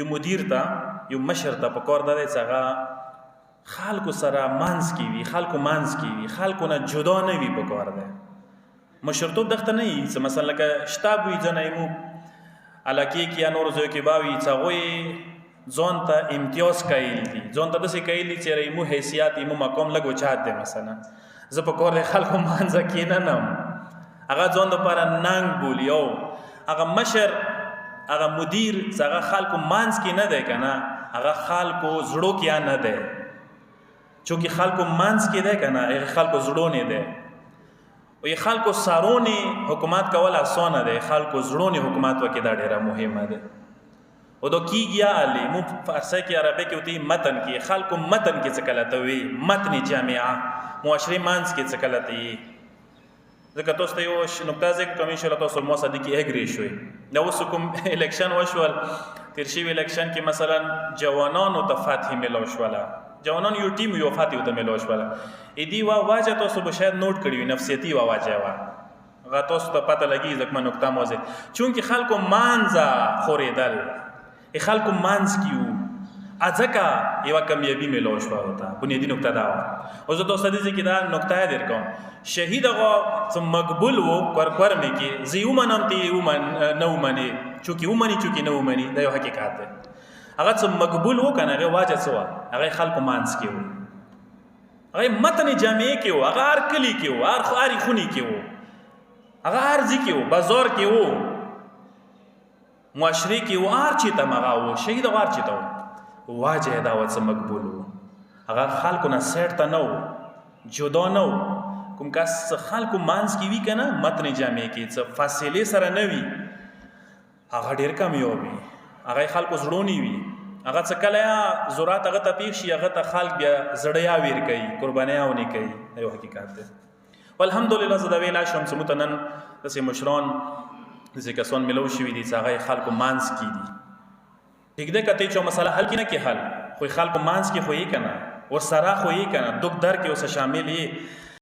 یو مدیر ته یو مشر ته پکار ده چې هغه خلکو سره منځ کې وي، خلکو منځ کې وي، خلکو نه جدا نه وي پکار ده. مشرتوب دغته نه وي چې مثلا لکه شتاب وي ځنه یمو علاقې کې یا نورو ځایو کې به وي چې هغوی ځان ته امتیاز قایل دي، ځان ته داسې قایل دي چې یمو حیثیت یمو مقام لږ اوچات دی. مثلا زه پکار دی خلکو منځه کښېننم، هغه ځان دپاره ننګ بولي. او هغه مشر هغه مدیر چې هغه خلکو منځ کې نه دی که نه، هغه خلکو زړو کې نه دی. چونکې خلکو منځ کې دی که نه، هغه خلکو زړو نه دی. او یې خلکو سارونې حکومت کول اسانه دی، خلکو زړونې حکومت وکړي دا ډېره مهمه ده. او دا کیږي هلې مو فارسي کې عربي کې ورته متن کې، خلکو متن کې څه کله ته وي، متن جامعه معاشرې منځ کې څه کله ته وي. ځکه تاسو ته یو نکته ذکر کوم انشاءالله تاسو ما صدیقي اګرې شوئ. دا اوس کوم الیکشن وشول، تیر شوي الیکشن کې مثلا جوانانو ته فتحې میلاو شوله، جوانان یو ټیم یو فتحې ورته میلاو شوله. دې یوه وجه تاسو به شاید نوټ کړي وي، نفسیتي یوه وجه وه، هغه تاسو ته پته لګي ځکه ما نکته موضوع چونکې خلکو منځه خورېدل، خلکو منځ کې وو، ځکه یوه کامیابي میلاو شوه ورته. بنیادي نکته دا وه. اوس زه تاسو ته دې کې دا نکته یې در کوم، شهید هغه څه مقبول و کورکور مې کې زه یې ومنم ته یې نه ومنې، چونکې ومني چونکې نه ومني دا یو حقیقت دی. هغه څه مقبول و که نه هغې وجه څه وه، هغه خلکو منځ کې وو، هغه متن جامعې کې وو، هغه هر کلي کې وو، هر خونې کې وو، هغه هر ځای کې وو، بازار کې وو، معاشرې کې وو، هر چېرته هم هغه وو. شهید هغه هر چېرته وو. وجه یې دا وه څه مقبول وو، هغه خلکو نه سیټ ته نه وو، جدا نه وو. کوم کس خلکو منځ کې وي که نه متن جامعې کې څه فاصلې سره نه وي، هغه ډېر کامیاب وي، هغه خلکو زړونی وي. هغه څه کله یا ضرورت هغه ته پیښ شي، هغه ته خلک بیا زړیا ویر کوي، قربانیا ونې کوي. دا یو حقیقت دی. والحمدلله زه دا ویلی شم چې موږ ته نن داسې مشران داسې کسان میلاو شوي دي چې هغه خلکو منځ کې دي. ټیک دی که ته یې چا مسله حل کړي نه کې حل، خو خلکو منځ کې خو یې که نه، ورسره خو یې که نه، دک در کې ورسره شامل یې.